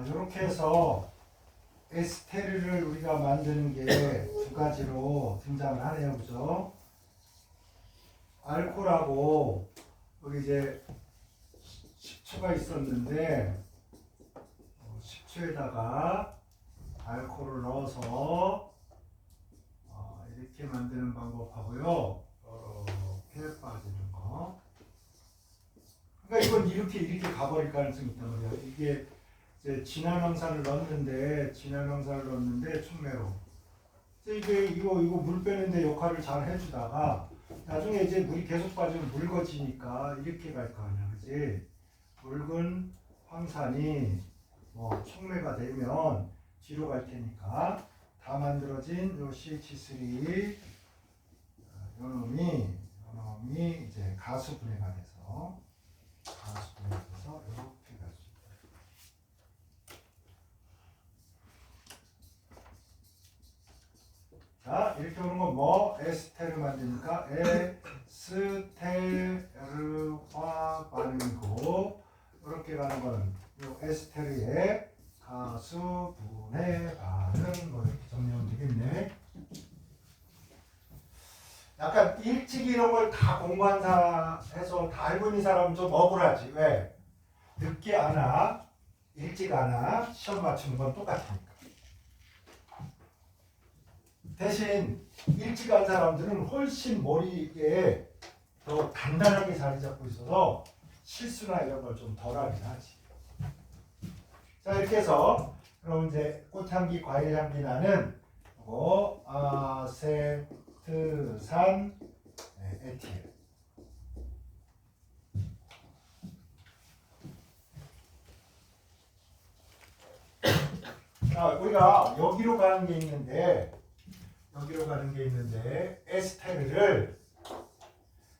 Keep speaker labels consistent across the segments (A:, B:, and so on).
A: 이렇게 해서 에스테르를 우리가 만드는 게 두 가지로 등장을 하네요. 그죠? 알코올하고 여기 이제 식초가 있었는데 식초에다가 알코올을 넣어서 이렇게 만드는 방법하고요. 이렇게 빠지는 거. 그러니까 이건 이렇게 가버릴 가능성이 있단 말이야. 이게 이제 진화명산을 넣었는데 촉매로. 이거 물 빼는데 역할을 잘 해주다가 나중에 이제 물이 계속 빠지면 묽어지니까 이렇게 갈 거 아니야, 그지? 묽은 황산이 촉매가 되면 뒤로 갈 테니까 다 만들어진 요 CH3 요 놈이 이제 가수분해가 돼서 이렇게 갈 수 있다. 자, 이렇게 오는 건 에스테르 만드니까 에스테르화 반응이고, 이렇게 가는 거는 요 에스테르의 가수분해 반응 이렇게 정리하면 되겠네. 약간 일찍 이런 걸 다 공부한 해서 다 알고 있는 사람은 좀 억울하지. 왜? 늦게 아나 일찍 아나 시험 맞추는 건 똑같으니까. 대신 일찍 한 사람들은 훨씬 머리에 더 단단하게 자리 잡고 있어서 실수나 이런 걸 좀 덜하긴 하지. 자, 이렇게 해서 그럼 이제 꽃향기, 과일향기 나는 아세트산 에틸. 자, 우리가 여기로 가는 게 있는데 에스테르를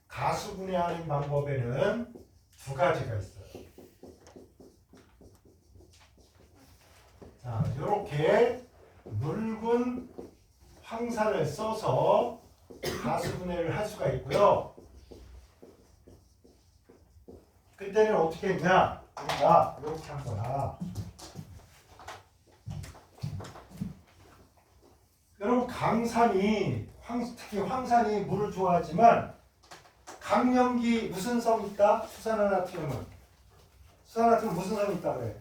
A: 가수분해하는 방법에는 두 가지가 있어요. 자, 이렇게 묽은 황산을 써서 가수분해를 할 수가 있고요. 그때는 어떻게 했냐? 우리가 이렇게 한 거야. 여러분, 특히 황산이 물을 좋아하지만 강염기 무슨 성이 있다? 수산화나트륨은 무슨 성이 있다 그래?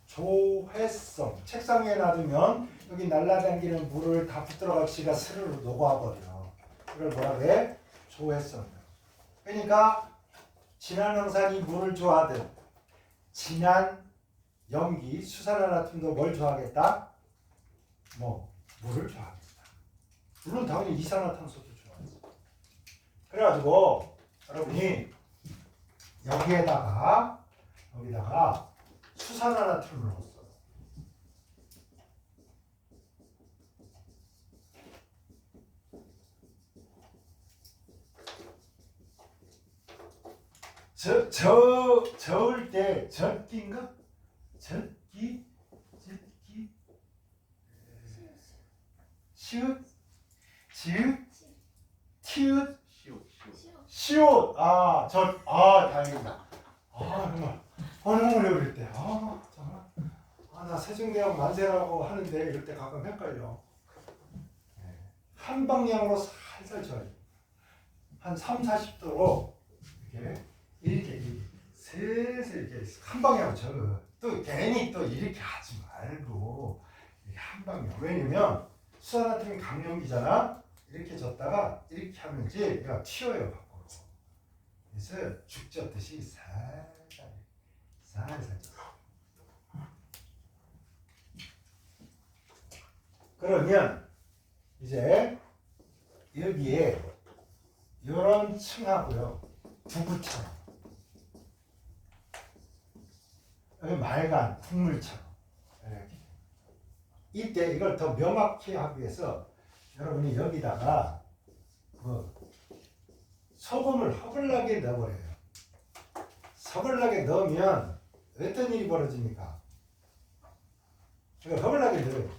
A: 조회성. 책상 위에 놔두면 여기 날아다니는 물을 다 붙들어가지고 지가 스르르 녹아버려. 이걸 뭐라 그래? 조회성. 그러니까 진한 황산이 물을 좋아하든 진한 염기 수산화나트륨도 뭘 좋아하겠다? 물을 좋아하겠다. 물론 당연히 이산화탄소도 좋아하지. 그래가지고 여러분이 여기다가 수산화나트륨을 넣었어요. 저을 때 젖기인가? 젖기 시읒 지읒 티읒 시옷 다행이다. 정말 너무 어려울 때 정말 나 세종대왕 만세라고 하는데 이럴 때 가끔 헷갈려. 한 방향으로 살살 져요. 한 3, 40도로 이렇게 슬슬 이렇게 한 방향으로 져. 또 괜히 또 이렇게 하지 말고 한 방향. 왜냐면 수산화탄이 강염기잖아. 이렇게 졌다가 이렇게 하면 이제 얘가 튀어요 밖으로. 그래서 죽 졌듯이 살살 그러면 이제 여기에 이런 층하고요, 두부처럼 여기 맑은 국물처럼 이렇게. 이때 이걸 더 명확히 하기 위해서 여러분이 여기다가 소금을 허블나게 넣어버려요. 허블나게 넣으면 어떤 일이 벌어집니까? 허블나게 넣어요,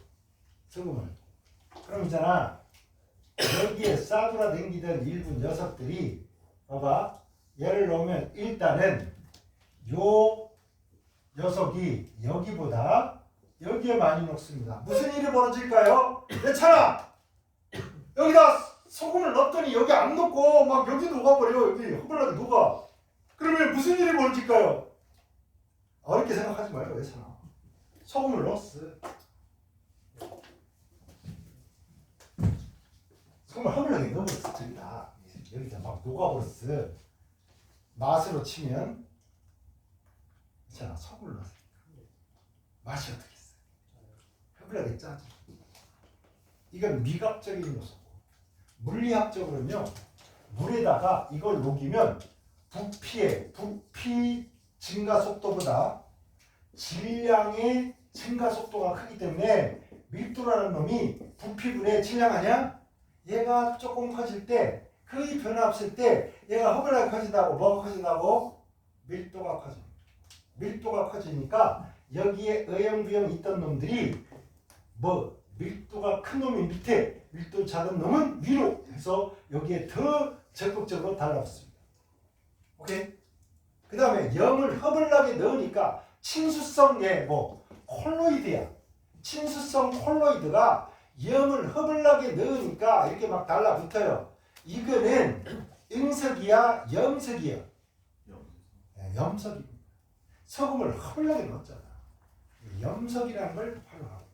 A: 소금을. 그럼 있잖아, 여기에 싸돌아 댕기던 일부 녀석들이 봐봐 예를 넣으면 일단은 요 녀석이 여기보다 여기에 많이 녹습니다. 무슨 일이 벌어질까요? 내 차라 여기다 소금을 넣었더니 여기 안 녹고 막 여기 녹아버려. 여기 허벌나게 녹아. 그러면 무슨 일이 벌어질까요? 어렵게 생각하지 말고 괜찮아. 소금을 넣었어. 소금을 허벌나게 넣어버렸어. 저기다. 여기다 막 녹아버렸어. 맛으로 치면 괜찮아. 소금을 넣었어. 맛이 어떻겠어? 허벌나게 짜지. 이건 미각적인 요소고 물리학적으로는요. 물에다가 이걸 녹이면 부피 증가 속도보다 질량의 증가 속도가 크기 때문에 밀도라는 놈이 부피분의 질량 아니야? 얘가 조금 커질 때 크기 변화 없을 때 얘가 허벌나게 커진다고. 뭐가 커진다고? 밀도가 커집니다. 밀도가 커지니까 여기에 Ö형 있던 놈들이 뭐 밀도가 큰 놈이 밑에 밀도 작은 놈은 위로 해서 여기에 더 적극적으로 달라붙습니다. 오케이? 그 다음에 염을 허벌나게 넣으니까 친수성 콜로이드야. 친수성 콜로이드가 염을 허벌나게 넣으니까 이렇게 막 달라붙어요. 이거는 응석이야 염석이야? 네, 염석입니다. 소금을 허벌나게 넣었잖아. 염석이라는 걸 활용하고.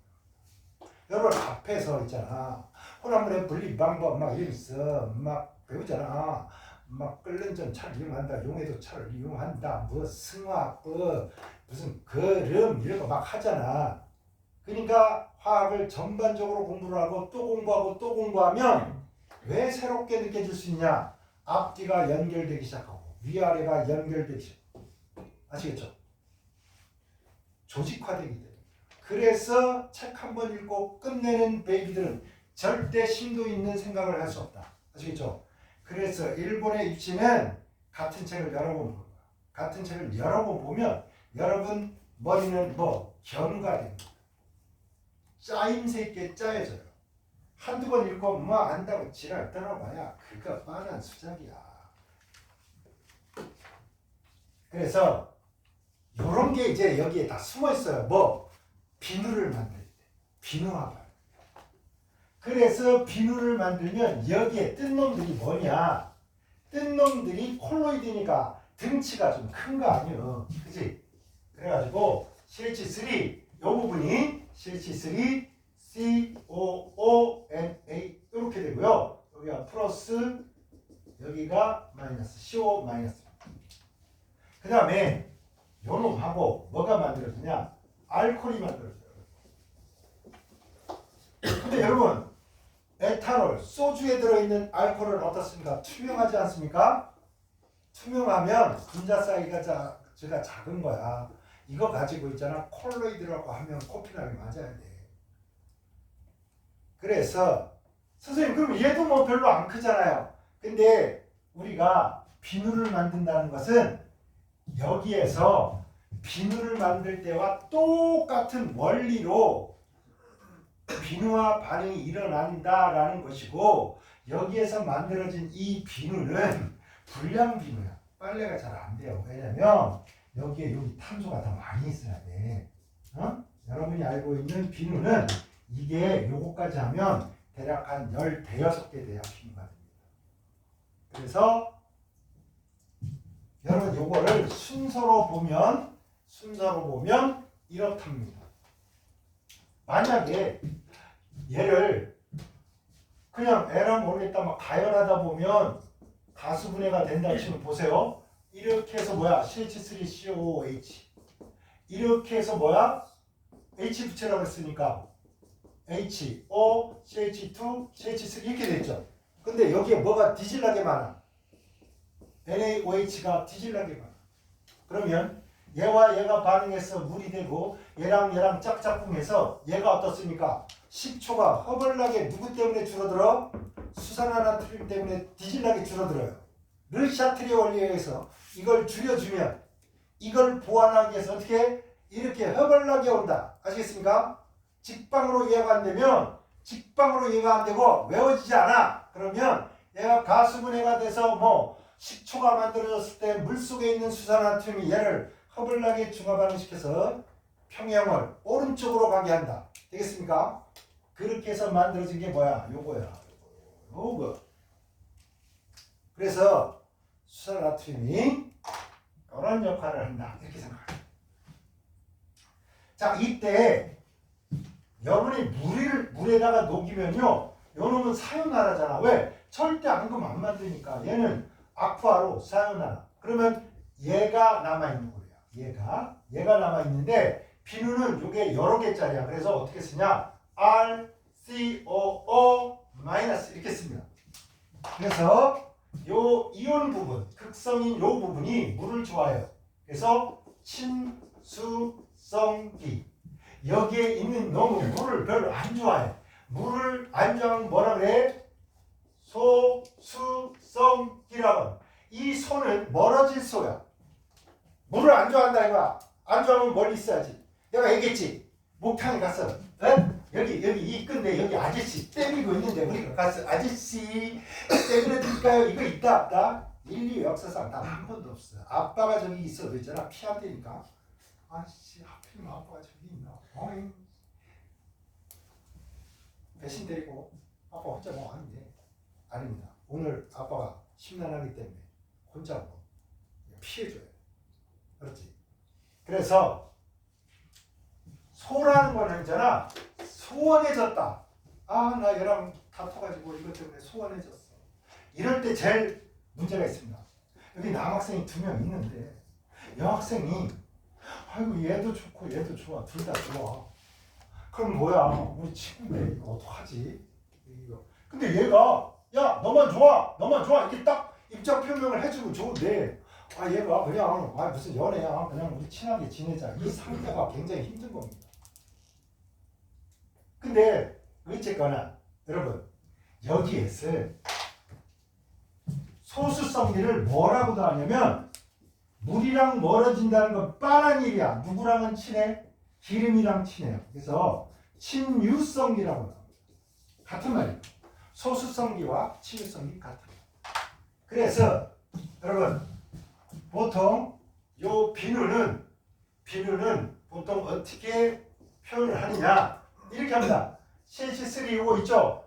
A: 여러분 앞에서 있잖아. 혼합물의 분리 방법 막 이러면서 막 배우잖아. 막 끓는 전 차를 이용한다. 용해도 차를 이용한다. 뭐 승화법 무슨 거름 이런 거 막 하잖아. 그러니까 화학을 전반적으로 공부를 하고 또 공부하고 또 공부하면 왜 새롭게 느껴질 수 있냐? 앞뒤가 연결되기 시작하고 위아래가 연결되기 시작하고. 아시겠죠? 조직화되기 때문에. 그래서 책 한 번 읽고 끝내는 베이비들은 절대 심도 있는 생각을 할 수 없다. 아시겠죠? 그래서 일본의 입시는 같은 책을 여러 번 보는 거야. 같은 책을 여러 번 보면 여러분 머리는 경과됩니다. 짜임새 있게 짜여져요. 한두 번 읽고 뭐 안다고 지랄 떠나봐야 그거 뻔한 수작이야. 그래서 요런 게 이제 여기에 다 숨어 있어요. 비누를 만들 때. 비누화발. 그래서 비누를 만들면 여기에 뜬 놈들이 뭐냐? 뜬 놈들이 콜로이드니까 등치가 좀 큰 거 아니에요. 그치? 그래가지고 CH3 요 부분이 CH3 COONA 이렇게 되고요. 여기가 플러스 여기가 마이너스 CO 마이너스. 그 다음에 요 놈하고 뭐가 만들어지냐? 알코올이 만들어져요. 근데 여러분 에탄올, 소주에 들어있는 알코올은 어떻습니까? 투명하지 않습니까? 투명하면 분자 사이즈가 작은 거야. 이거 가지고 있잖아. 콜로이드라고 하면 코피라고 맞아야 돼. 그래서 선생님 그럼 얘도 뭐 별로 안 크잖아요. 근데 우리가 비누를 만든다는 것은 여기에서 비누를 만들 때와 똑같은 원리로 비누화 반응이 일어난다라는 것이고 여기에서 만들어진 이 비누는 불량 비누야. 빨래가 잘 안 돼요. 왜냐면 여기 탄소가 더 많이 있어야 돼. 여러분이 알고 있는 비누는 이게 요거까지 하면 대략 한 15개 돼야 비누가 됩니다. 그래서 여러분 요거를 순서로 보면 이렇답니다. 만약에 얘를 그냥 에라 모르겠다 막 가열하다 보면 가수분해가 된다 치면 보세요. 이렇게 해서 CH3COOH 이렇게 해서 H 붙이라고 했으니까 HO, CH2, CH3 이렇게 됐죠. 근데 여기에 뭐가 뒤질나게 많아? NaOH가 뒤질나게 많아. 그러면 얘와 얘가 반응해서 물이 되고 얘랑 짝짝꿍해서 얘가 어떻습니까? 식초가 허벌나게 누구 때문에 줄어들어? 수산화나트륨 때문에 뒤질나게 줄어들어요. 르샤트리 원리에 의해서 이걸 줄여주면 이걸 보완하기 위해서 어떻게? 이렇게 허벌나게 온다. 아시겠습니까? 직방으로 이해가 안 되면 직방으로 얘가 안 되고 외워지지 않아. 그러면 얘가 가수분해가 돼서 뭐 식초가 만들어졌을 때 물속에 있는 수산화흐이 얘를 허블나게 중화반응시켜서 평형을 오른쪽으로 가게 한다. 되겠습니까? 그렇게 해서 만들어진 게 뭐야? 요거야. 요거. 그래서 수산화흐이 이런 역할을 한다. 이렇게 생각합니다. 자, 이때 여러분이 물에다가 녹이면요, 요 놈은 사요나라잖아. 왜? 절대 앙금 안 만드니까. 얘는 아쿠아로 사요나라. 그러면 얘가 남아있는 거예요. 얘가 남아있는데 비누는 요게 여러 개짜리야. 그래서 어떻게 쓰냐? RCOO 마이너스 이렇게 씁니다. 그래서 요 이온 부분, 극성인 요 부분이 물을 좋아해요. 그래서 친수성기. 여기에 있는 놈은 물을 별로 안 좋아해. 물을 안 좋아하면 뭐라 그래? 소수성기라고. 이 소는 멀어질 소야. 물을 안 좋아한다 이거야. 안 좋아하면 멀리 있어야지. 내가 얘기했지. 목탕에 갔어. 에? 여기 이 끝에 여기 아저씨 때리고 있는데 우리가 갔어. 아저씨 때려 드릴까요? 이거 있다 없다? 인류 역사상 단 한 번도 없어. 아빠가 저기 있어도 있잖아. 피 안 되니까. 아씨 하필이면 아빠가 저기 있나. 어잉. 배신 때리고 아빠 혼자 뭐 하는데. 아닙니다. 오늘 아빠가 심란하기 때문에 혼자 뭐 피해줘야 돼. 그렇지. 그래서 소라는 거는 있잖아. 소원해졌다. 아, 나 얘랑 다퉈가지고 이것 때문에 소원해졌어. 이럴 때 제일 문제가 있습니다. 여기 남학생이 2명 있는데 여학생이 아이고 얘도 좋고 얘도 좋아. 둘 다 좋아. 그럼 뭐야? 우리 친구인데 이거 어떡하지? 이거. 근데 얘가 야 너만 좋아. 너만 좋아. 이렇게 딱 입장 표명을 해주고 좋은데 아 얘가 그냥 아 무슨 연애야. 그냥 우리 친하게 지내자. 이 상태가 굉장히 힘든 겁니다. 근데 어쨌거나 여러분 여기에서 소수성기를 뭐라고도 하냐면 물이랑 멀어진다는 건 뻔한 일이야. 누구랑은 친해? 기름이랑 친해요. 그래서 친유성기라고 합니다. 같은 말이에요. 소수성기와 친유성기 같은 말이에요. 그래서 여러분 보통 요 비누는 보통 어떻게 표현을 하느냐 이렇게 합니다. CH3O 있죠?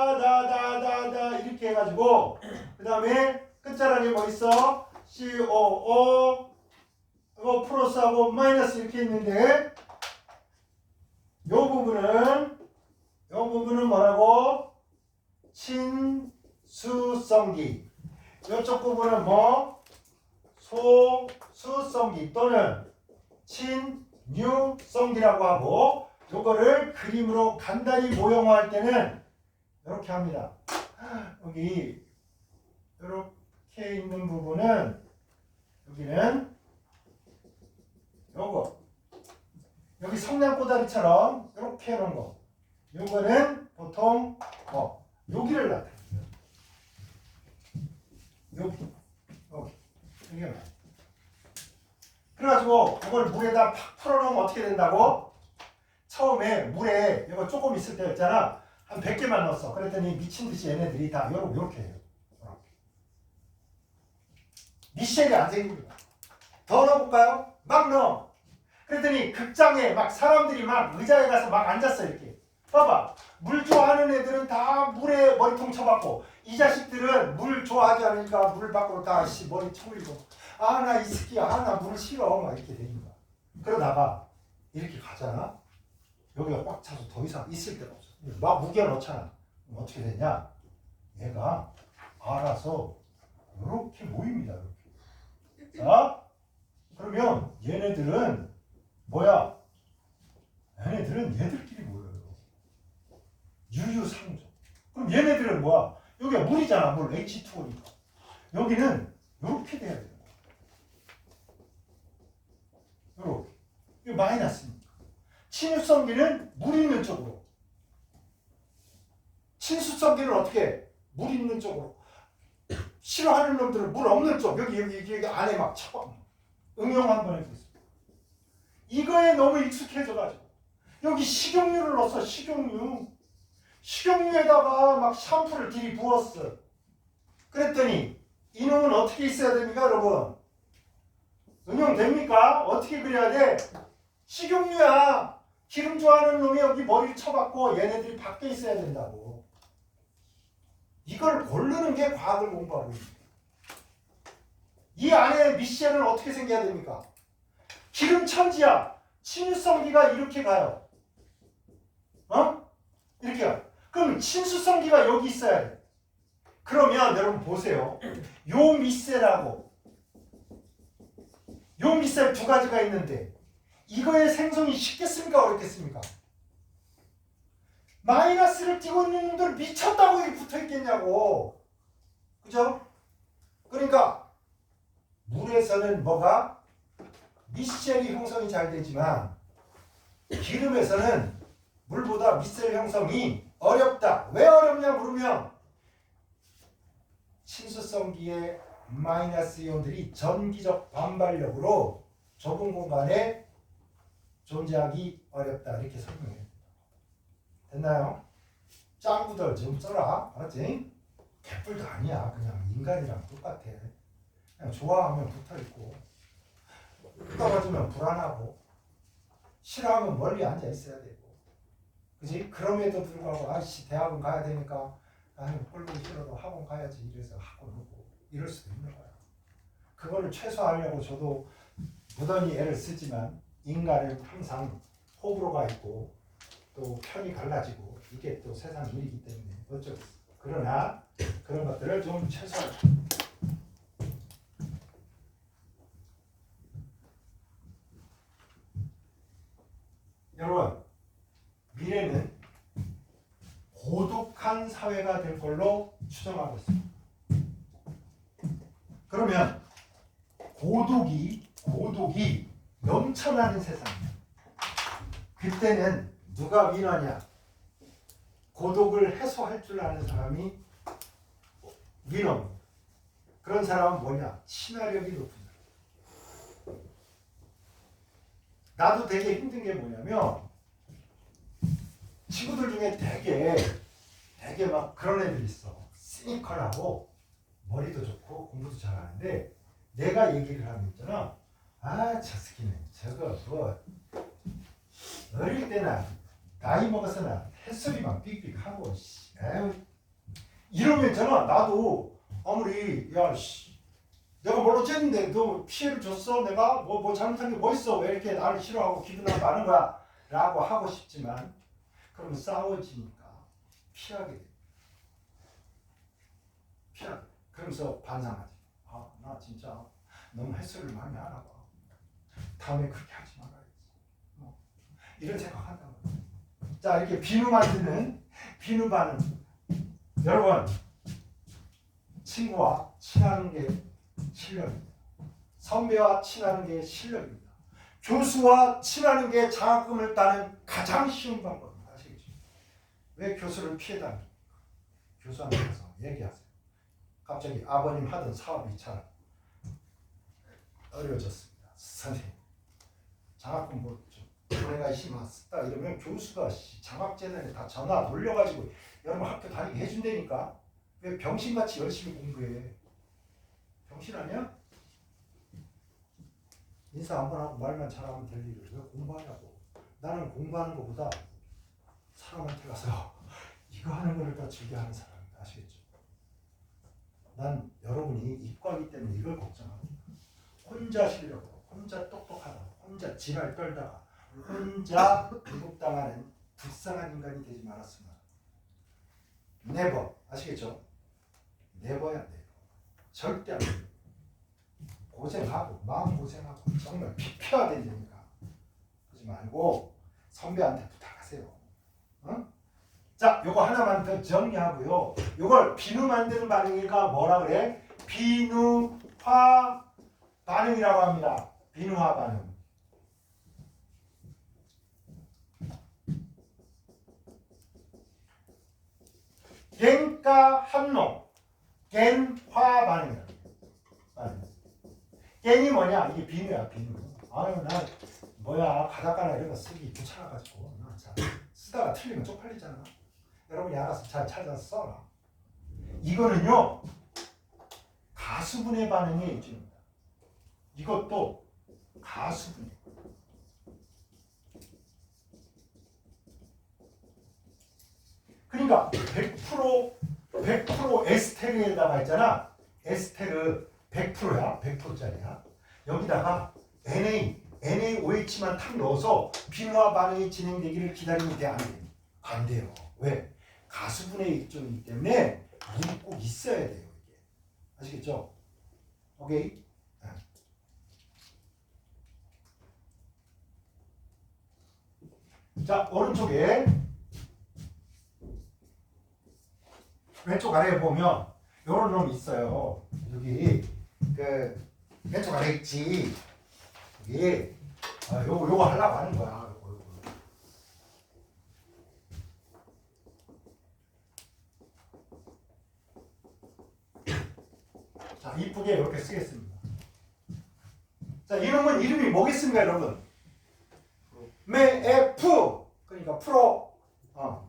A: 따다다다다다다 이렇게 해가지고 그 다음에 끝자락에 뭐 있어? COO 이거 플러스하고 마이너스 이렇게 있는데 요 부분은 뭐라고? 친수성기. 요쪽 부분은 뭐? 소수성기 또는 친유성기라고 하고 요거를 그림으로 간단히 모형화할 때는 이렇게 합니다. 여기 이렇게 있는 부분은 여기는 요거 여기 성냥꼬다리처럼 이렇게 해놓은 거 요거는 보통 여기를 나타내요. 여기 이게 그래가지고 이걸 물에다 팍 풀어놓으면 어떻게 된다고? 처음에 물에 이거 조금 있을 때였잖아. 한 100개만 넣었어. 그랬더니 미친듯이 얘네들이 다 요렇게 해요. 미셸이 안 생깁니다. 더 넣어볼까요? 막 넣어. 그랬더니 극장에 막 사람들이 막 의자에 가서 막 앉았어. 이렇게 봐봐. 물 좋아하는 애들은 다 물에 머리통 쳐박고 이 자식들은 물 좋아하지 않으니까 물 밖으로 다 머리 쳐물리고 아 나 이 새끼야 나 물 싫어 막 이렇게 되는 거야. 그러다가 이렇게 가잖아. 여기가 꽉 차서 더 이상 있을 데가 없어. 막 무게 넣잖아. 그럼 어떻게 되냐? 얘가 알아서 이렇게 모입니다. 이렇게. 자, 그러면 얘네들은 뭐야? 얘네들은 얘들끼리 모여요. 유유상종. 그럼 얘네들은 뭐야? 여기가 물이잖아. 물 H2O니까. 여기는 이렇게 돼야 돼요. 이렇게. 이거 마이너스입니다. 친유성기는 물 있는 쪽으로. 친수성기는 어떻게 해? 물 있는 쪽으로. 싫어하는 놈들은 물 없는 쪽. 여기 안에 막 쳐봐. 응용 한번 해보겠습니다. 이거에 너무 익숙해져가지고. 여기 식용유를 넣어서 식용유. 식용유에다가 막 샴푸를 들이부었어. 그랬더니 이놈은 어떻게 있어야 됩니까, 여러분? 응용됩니까? 어떻게 그래야 돼? 식용유야. 기름 좋아하는 놈이 여기 머리를 쳐박고 얘네들이 밖에 있어야 된다고. 이걸 고르는 게 과학을 공부하고 있는 거예요. 이 안에 미셸은 어떻게 생겨야 됩니까? 기름 천지야. 친유성기가 이렇게 가요. 이렇게요. 그럼 친수성기가 여기 있어야 돼. 그러면 여러분 보세요. 요 미셀하고 요 미셀 두 가지가 있는데 이거의 생성이 쉽겠습니까? 어렵겠습니까? 마이너스를 띄고 있는 놈들 미쳤다고 여기 붙어있겠냐고. 그죠? 그러니까 물에서는 뭐가? 미셀이 형성이 잘 되지만 기름에서는 물보다 미셀 형성이 어렵다. 왜 어렵냐 물으면 친수성기의 마이너스 이온들이 전기적 반발력으로 좁은 공간에 존재하기 어렵다. 이렇게 설명해요. 됐나요? 짱구들 좀 써라. 알았지? 개뿔도 아니야. 그냥 인간이랑 똑같아. 그냥 좋아하면 붙어있고 떨어지면 불안하고 싫어하면 멀리 앉아 있어야 되고, 그지? 그럼에도 불구하고 아씨 대학원 가야 되니까 아니 꼴보기 싫어도 학원 가야지 이래서 학원 오고 이럴 수도 있는 거야. 그거를 최소화하려고 저도 무던히 애를 쓰지만 인간은 항상 호불호가 있고 또 편이 갈라지고 이게 또 세상 일이기 때문에 어쩔 수 없어. 그러나 그런 것들을 좀 최소화. 여러분, 미래는 고독한 사회가 될 걸로 추정하고 있습니다. 그러면 고독이 넘쳐나는 세상이에요. 그때는 누가 위너냐? 고독을 해소할 줄 아는 사람이 위너입니다. 그런 사람은 뭐냐? 친화력이 높은 사람. 나도 되게 힘든 게 뭐냐면 친구들 중에 되게 막 그런 애들 있어. 시니컬하고 머리도 좋고 공부도 잘하는데 내가 얘기를 하면 있잖아. 아, 저 새끼는 저거 뭐 어릴 때나 나이 먹어서나 햇소리만 삑삑하고 에휴 이러면 있잖아. 나도 아무리 야 씨 내가 뭘 어쨌는데 너 피해를 줬어? 내가 뭐 잘못한 게 뭐 있어? 왜 이렇게 나를 싫어하고 기분이 많은 거야? 라고 하고 싶지만 그러면 싸워지니까 피하게 돼. 피하게. 그러면서 반성하지. 아, 나 진짜 너무 햇소리를 많이 알아봐. 다음에 그렇게 하지 말아야지. 이런 생각한다고. 자, 이렇게 비누 만드는 비누 반응. 여러분, 친구와 친하는 게 실력입니다. 선배와 친하는 게 실력입니다. 교수와 친하는 게 장학금을 따는 가장 쉬운 방법입니다. 아시겠죠? 왜 교수를 피해 다닙니까? 교수한테 가서 얘기하세요. 갑자기 아버님 하던 사업이 잘 어려워졌습니다. 선생님, 장학금 뭐 좀 내가 심었다 이러면 교수가 장학재단에 다 전화 돌려가지고 여러분 학교 다니게 해준다니까. 왜 병신같이 열심히 공부해? 병신 아니야? 인사 한번 하고 말만 잘하면 될 일을 왜 공부하냐고. 나는 공부하는 것보다 사람한테 가서 이거 하는 거를 더 즐겨하는 사람입니다. 아시겠죠? 난 여러분이 이과이기 때문에 이걸 걱정합니다. 혼자 실력으로, 혼자 똑똑하다, 혼자 지랄 떨다가 혼자 불복당하는 불쌍한 인간이 되지 말았으면. 네버. 아시겠죠? 네버야 네버. 절대 안 돼. 고생하고 마음 고생하고 정말 피폐가 된다니까. 그러지 말고 선배한테 부탁하세요. 자, 요거 하나만 더 정리하고요. 요걸 비누 만드는 반응이니까 뭐라 그래? 비누화 반응이라고 합니다. 비누화 반응. 겐가 합로, 겐화 반응이야. 겐이 뭐냐? 이게 비누야, 비누. 아유, 나 뭐야, 가다가나 이런 거 쓰기 귀찮아가지고 나 참 쓰다가 틀리면 쪽팔리잖아. 여러분이 알아서 잘 찾아서 써라. 이거는요 가수분해 반응의 일종입니다. 이것도 가수분해. 그러니까 100% 에스테르에다가 있잖아. 에스테르 100%야. 100%짜리야. 여기다가 NaOH만 탁 넣어서 비누화 반응이 진행되기를 기다리면 돼? 안 돼? 안 돼요. 왜? 가수분해 일종이기 때문에 물이 꼭 있어야 돼요. 이게. 아시겠죠? 오케이? 자, 오른쪽에 왼쪽 아래에 보면 요런 놈이 있어요. 여기 그 왼쪽 아래 있지. 여기 요거 하려고 하는 거야. 요거. 자, 이쁘게 이렇게 쓰겠습니다. 자, 이놈은 이름이 뭐겠습니까, 여러분? 메에프. 그러니까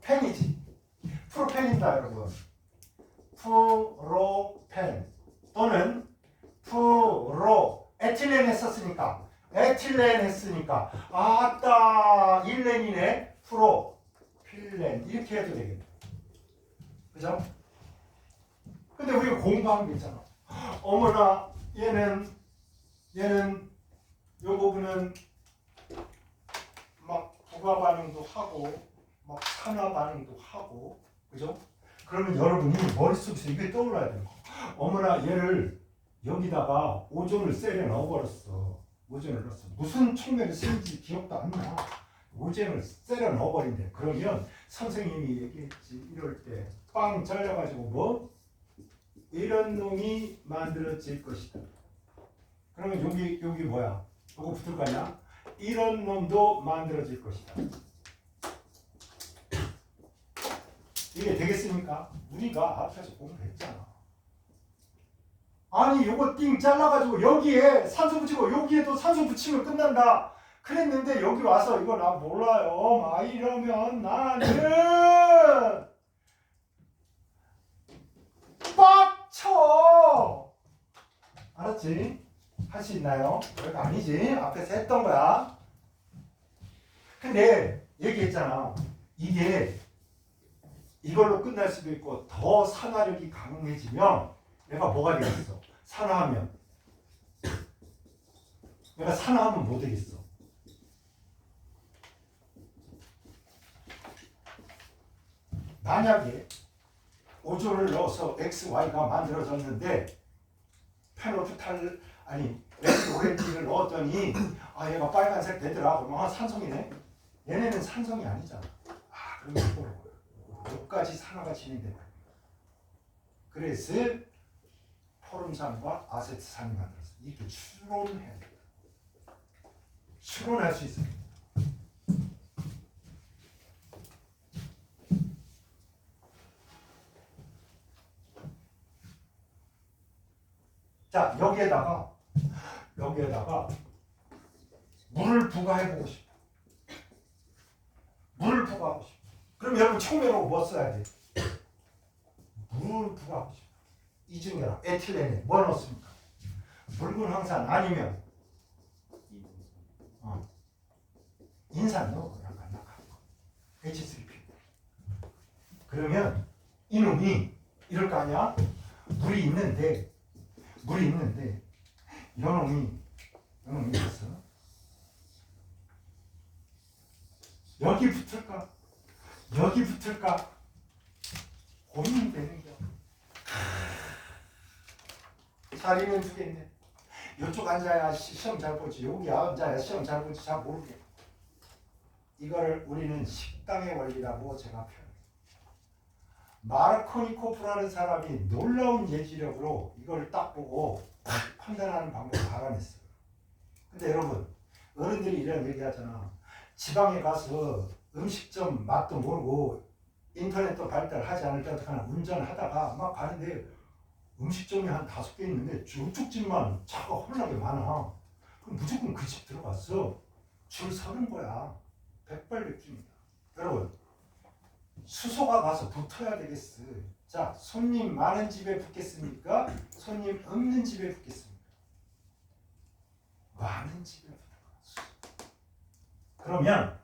A: 펜이지. 프로펜입니다, 여러분. 프로펜 또는 에틸렌 했으니까 아따 일렌이네. 필렌 이렇게 해도 되겠네. 그죠? 근데 우리가 공부한 게 있잖아. 어머나 얘는 요 부분은 막 부가 반응도 하고 막 산화 반응도 하고, 그죠? 그러면 여러분이 머릿속에서 이게 떠올라야 돼요. 어머나 얘를 여기다가 오존을 세려 넣어버렸어. 오존을 넣었어. 무슨 촉매를 쓰는지 기억도 안 나. 오존을 세려 넣어버린대. 그러면 선생님이 얘기했지. 이럴 때 빵 잘라가지고 뭐? 이런 놈이 만들어질 것이다. 그러면 여기 뭐야? 요거 붙을 거 아니야? 이런 놈도 만들어질 것이다. 이게 되겠습니까? 우리가 앞에서 공부했잖아. 아니 요거 띵 잘라가지고 여기에 산소 붙이고 여기에도 산소 붙이면 끝난다 그랬는데 여기 와서 이거 나 몰라요 막 이러면 나는 빡쳐. 알았지? 할 수 있나요? 그거 아니지. 앞에서 했던 거야. 근데 얘기했잖아. 이게 이걸로 끝날 수도 있고 더 산화력이 강해지면 얘가 뭐가 되겠어? 산화하면 얘가 산화하면 뭐 되겠어? 만약에 오존을 넣어서 XY가 만들어졌는데 페노프탈 레드 오렌지를 넣었더니 얘가 빨간색 되더라. 그러면 산성이네. 얘네는 산성이 아니잖아. 그러면 이거로 여기까지 산화가 진행된다. 그래서 포름산과 아세트산이 만들어서 이렇게 추론해야 돼요. 추론할 수 있어요. 자, 여기에다가 물을 부과해보고 싶어. 물을 부과하고 싶어. 그럼 여러분 촉매로 뭐 써야 돼? 물을 부과하고 싶어. 이중결합, 에틸렌에 뭐 넣습니까? 붉은 황산 아니면 인산 넣어. 약간 낙한 거. H3P. 그러면 이놈이 이럴 거 아니야? 물이 있는데 이놈이 있어. 여기 붙을까 고민이 되는 거야. 자리는 두 개인데 이쪽 앉아야 시험 잘 보지, 여기 앉아야 시험 잘 보지 잘 모르게. 이거를 우리는 식당의 원리라고 제가 표현해요. 마르코니코프라는 사람이 놀라운 예지력으로 이걸 딱 보고 판단하는 방법을 알아냈어요. 근데 여러분, 어른들이 이런 얘기 하잖아. 지방에 가서 음식점 맛도 모르고 인터넷도 발달하지 않을 때 어떡하나 운전하다가 막 가는데 음식점이 한 5개 있는데 저쪽 집만 차가 홀라게 많아. 그럼 무조건 그 집 들어갔어. 줄 서는 거야. 백발백중이다. 여러분, 수소가 가서 붙어야 되겠어. 자, 손님 많은 집에 붙겠습니까? 손님 없는 집에 붙겠습니까? 많은 집에 붙어. 그러면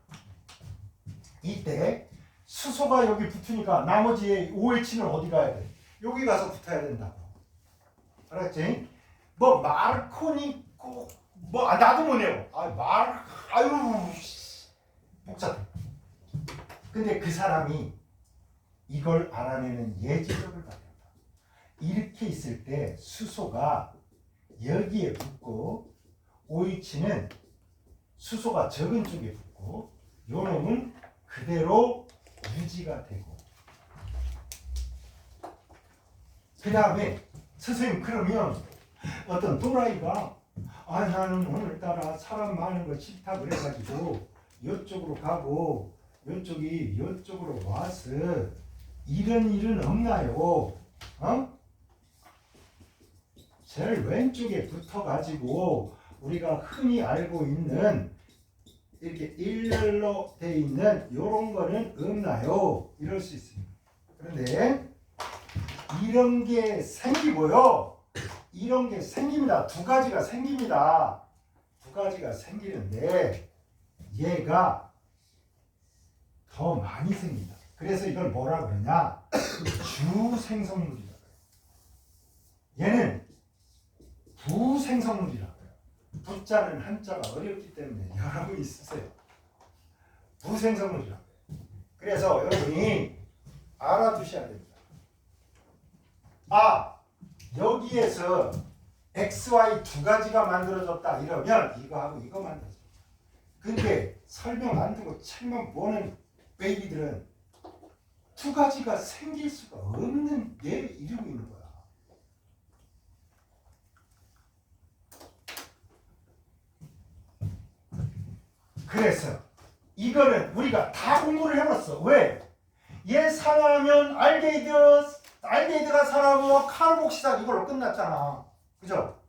A: 이때 수소가 여기 붙으니까 나머지 OH는 어디 가야 돼? 여기 가서 붙어야 된다고. 알았지? 뭐 마르코니 뭐 나도 뭐네요. 아유 복잡해. 근데 그 사람이 이걸 알아내는 예지력을 발휘한다. 이렇게 있을 때 수소가 여기에 붙고 OH는 수소가 적은 쪽에 붙고 요 놈은 그대로 유지가 되고 그 다음에 선생님 그러면 어떤 또라이가 나는 오늘따라 사람 많은 거 싫다 그래가지고 이쪽으로 가고 이쪽이 이쪽으로 와서 이런 일은 없나요? 제일 왼쪽에 붙어가지고 우리가 흔히 알고 있는 이렇게 일렬로 돼 있는 이런 거는 없나요? 이럴 수 있습니다. 그런데 이런 게 생기고요. 이런 게 생깁니다. 두 가지가 생깁니다. 두 가지가 생기는데 얘가 더 많이 생깁니다. 그래서 이걸 뭐라 그러냐? 주생성물이라고 해요. 얘는 부생성물이라고 해요. 부자는 한자가 어렵기 때문에 여러분이 쓰세요. 부생성물이라고 해요. 그래서 여러분이 알아두셔야 됩니다. 여기에서 XY 두 가지가 만들어졌다 이러면 이거하고 이거 만들어졌다. 근데 설명 안 두고 책만 보는 베이비들은 두 가지가 생길 수가 없는 예를 이루고 있는 거야. 그래서 이거는 우리가 다 공부를 해봤어. 왜? 얘 산화하면 알데히드가 산화하고 카르복시단 이걸로 끝났잖아. 그죠?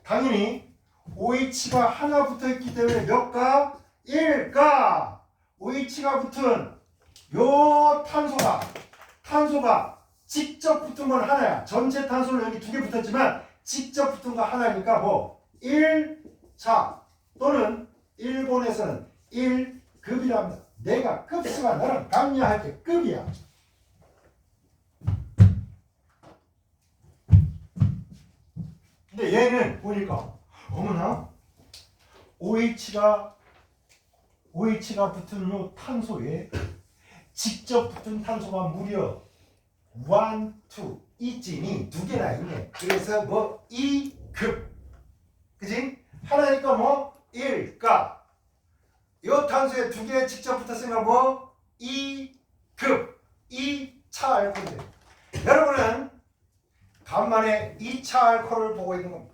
A: 당연히 OH가 하나 붙어있기 때문에 몇 가? 1가. OH가 붙은 요 탄소가 직접 붙은 건 하나야. 전체 탄소는 여기 두 개 붙었지만 직접 붙은 거 하나니까 뭐 1차 또는 일본에서는 1급이랍니다. 내가 급수가 너랑 강요할 때 급이야. 근데 얘는 보니까 어머나 OH가 붙은 요 탄소에 직접 붙은 탄소가 무려 1, 2 이찐이 두 개나 있네. 그래서 뭐 2급 그지? 하나니까 뭐 1가 요 탄소에 두 개 직접 붙었으니까 뭐 2급 2차 알코올이 돼. 여러분은 간만에 2차 알코올을 보고 있는 겁니다.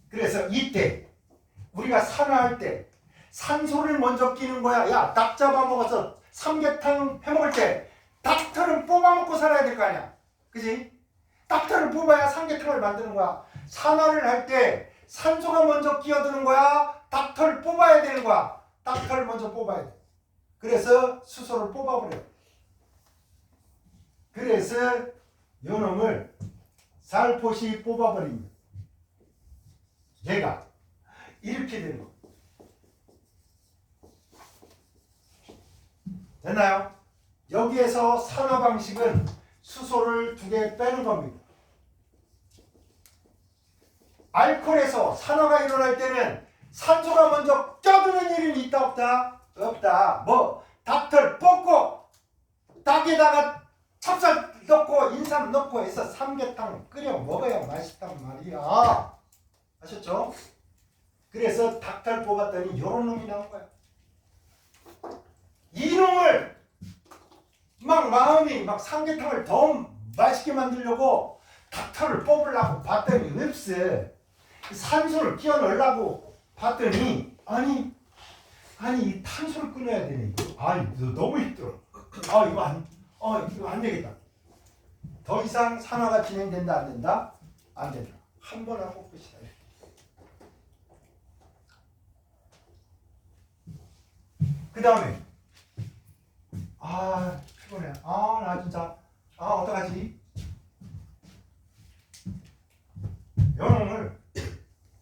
A: 그래서 이때 우리가 산화할 때 산소를 먼저 끼는 거야. 야, 닭 잡아먹어서 삼계탕 해먹을 때 닭털은 뽑아먹고 살아야 될 거 아니야. 그지? 닭털을 뽑아야 삼계탕을 만드는 거야. 산화를 할 때 산소가 먼저 끼어드는 거야. 닭털 뽑아야 되는 거야. 닭털을 먼저 뽑아야 돼. 그래서 수소를 뽑아버려. 그래서 요놈을 살포시 뽑아버립니다. 얘가 이렇게 되는 거. 됐나요? 여기에서 산화 방식은 수소를 두 개 빼는 겁니다. 알코올에서 산화가 일어날 때는 산소가 먼저 껴드는 일은 있다 없다? 없다. 뭐 닭털 뽑고 닭에다가 찹쌀 넣고 인삼 넣고 해서 삼계탕 끓여 먹어야 맛있단 말이야. 아셨죠? 그래서 닭털 뽑았더니 요런 놈이 나온 거야. 이놈을 마음이 삼계탕을 더 맛있게 만들려고 닭털을 뽑으려고 봤더니 없어. 산소를 끼워 넣으려고 봤더니 아니 이 탄소를 끊어야 되네. 너무 힘들어. 이거 안 되겠다. 더 이상 산화가 진행된다 안 된다? 안 된다. 한 번 하고 끝이다. 그 다음에 아 피곤해. 아 나 진짜 어떡하지? 영웅을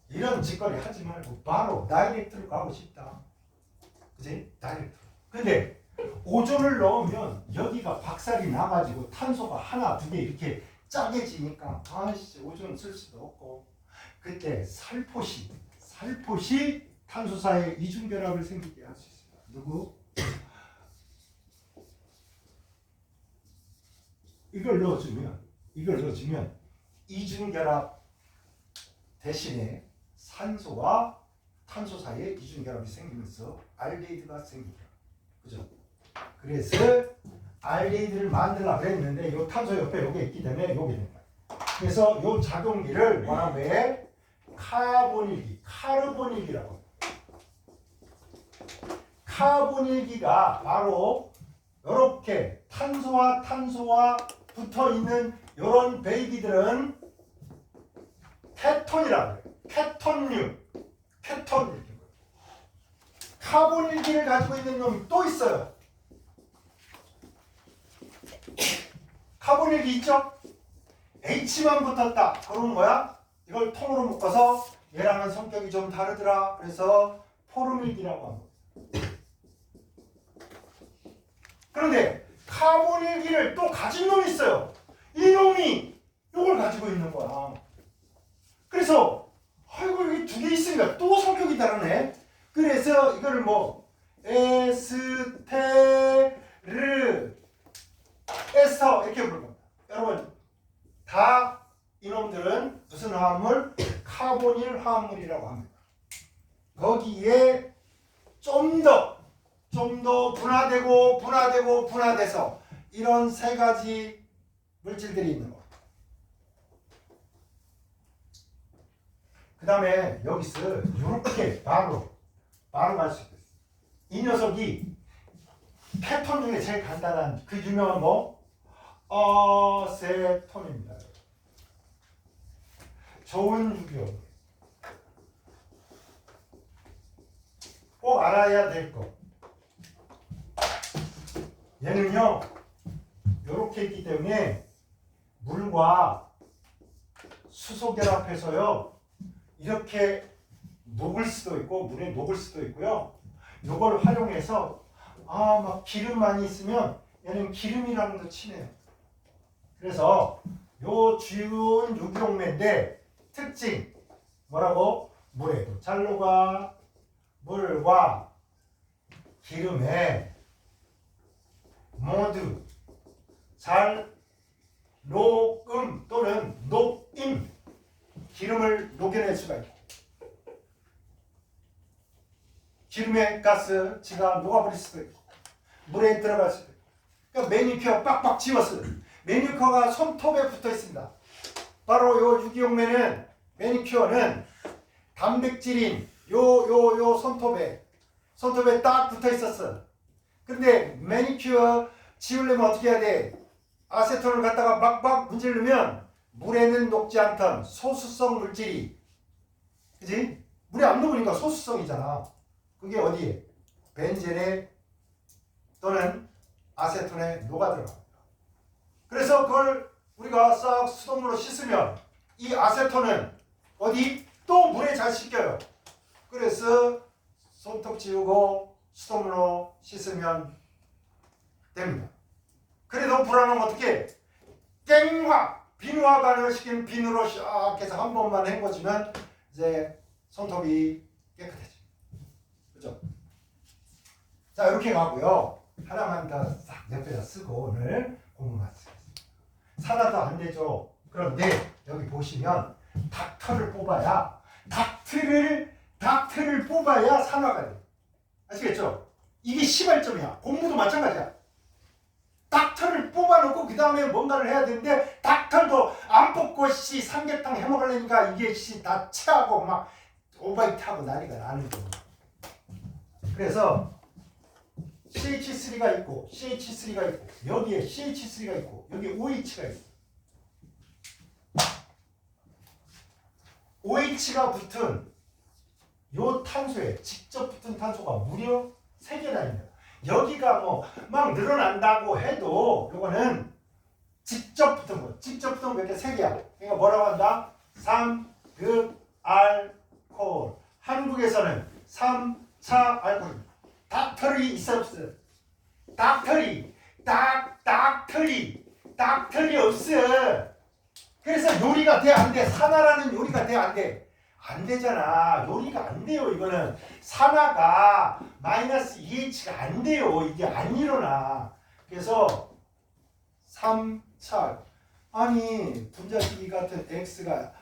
A: 이런 짓거리 하지 말고 바로 다이렉트로 가고 싶다. 그지? 다이렉트. 근데 오존을 넣으면 여기가 박살이 나가지고 탄소가 하나 두 개 이렇게 짜게지니까 아씨 오존 쓸 수도 없고 그때 살포시 탄소사의 이중결합을 생기게 할 수 있습니다. 누구? 이걸 넣어주면 이중결합 대신에 산소와 탄소 사이에 이중결합이 생기면서 알데히드가 생깁니다. 그죠? 그래서 알데히드를 만들려고 했는데 이 탄소 옆에 요게 있기 때문에 요게 됩니다. 그래서 요 작용기를 뭐라고 해? 카르보닐기라고 합니다. 카르보닐기가 바로 이렇게 탄소와 붙어 있는 이런 베이비들은 케톤이라고 해요. 케톤. 카본일기를 가지고 있는 놈이 또 있어요. 카본일기 있죠? H만 붙었다. 그러는 거야. 이걸 통으로 묶어서 얘랑은 성격이 좀 다르더라. 그래서 포름일기라고 합니다. 그런데 카본일기를 또 가진 놈이 있어요. 이 놈이 이걸 가지고 있는 거야. 그래서 아이고 여기 두 개 있으니까 또 성격이 다르네. 그래서 이거를 뭐 에스테르 에스터 이렇게 부르는 겁니다. 여러분 다 이놈들은 무슨 화합물? 카보닐 화합물이라고 합니다. 거기에 좀 더 분화돼서 이런 세 가지 물질들이 있는 거. 그 다음에 여기서 이렇게 바로 갈 수 있어요. 이 녀석이 케톤 중에 제일 간단한 그 유명한 뭐? 어세톤입니다. 좋은 유기용. 꼭 알아야 될 거. 얘는요, 이렇게 있기 때문에 물과 수소 결합해서요, 이렇게 녹을 수도 있고 물에 녹을 수도 있고요. 이걸 활용해서 막 기름 많이 있으면 얘는 기름이랑도 친해요. 그래서 요 좋은 유기용매인데 특징 뭐라고? 물에도 잘 녹아. 물과 기름에 모두 잘 녹음 또는 녹임 기름을 녹여낼 수가 있고 기름의 가스가 녹아버릴 수도 있고 물에 들어갈 수도 있고 그러니까 매니큐어 빡빡 지웠어요. 매니큐어가 손톱에 붙어 있습니다. 바로 요 유기용매는 매니큐어는 단백질인 요 손톱에 딱 붙어 있었어. 근데 매니큐어 지우려면 어떻게 해야 돼? 아세톤을 갖다가 막막 문지르면 물에는 녹지 않던 소수성 물질이, 그지? 물에 안 녹으니까 소수성이잖아. 그게 어디에? 벤젠에 또는 아세톤에 녹아들어갑니다. 그래서 그걸 우리가 싹 수돗물로 씻으면 이 아세톤은 어디? 또 물에 잘 씻겨요. 그래서 손톱 지우고 수돗물로 씻으면 됩니다. 그래도 불안하면 어떻게? 비누화 반응을 시킨 비누로 샥 해서 한 번만 헹궈주면 이제 손톱이 깨끗해져. 그죠? 자, 이렇게 가고요. 하나만 더 싹 옆에다 쓰고 오늘 공부만 쓰겠습니다. 산화도 안 되죠. 그런데 여기 보시면 닥터를 뽑아야 산화가 돼요. 아시겠죠? 이게 시발점이야. 공부도 마찬가지야. 닥터를 뽑아놓고 그 다음에 뭔가를 해야 되는데 닥터도 안 뽑고 삼계탕 해먹으려니까 이게 다 체하고 막 오바이트하고 난리가 나는 거예요. 그래서 CH3가 있고 여기에 CH3가 있고 여기에 OH가 있고 OH가 붙은 요 탄소에 직접 붙은 탄소가 무려 3개나 있네요. 여기가 뭐 막 늘어난다고 해도 요거는 직접 붙은 거. 직접 붙은 거 몇 개? 3개야. 그러니까 뭐라고 한다? 3급 알코올. 한국에서는 3차 알코올. 닥터리 있어 없어? 닥터리. 닥터리 없어. 그래서 요리가 돼 안 돼? 산화라는 요리가 돼 안 돼? 안 되잖아. 요리가 안 돼요. 이거는 산화가 마이너스 EH가 안 돼요. 이게 안 일어나. 그래서 3차 아니 분자식이 같은 X가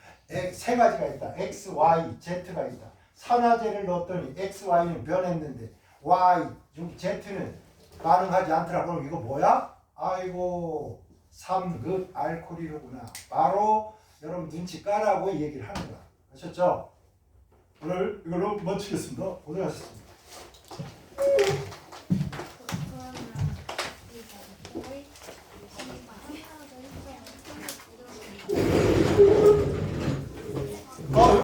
A: 세 가지가 있다. X, Y, Z가 있다. 산화제를 넣었더니 X, Y는 변했는데 Y, Z는 반응하지 않더라. 그럼 이거 뭐야? 아이고 3급 알코올이로구나. 바로 여러분 눈치 까라고 얘기를 하는 거야. 아셨죠? 오늘 이걸로 마치겠습니다. 고생하셨습니다.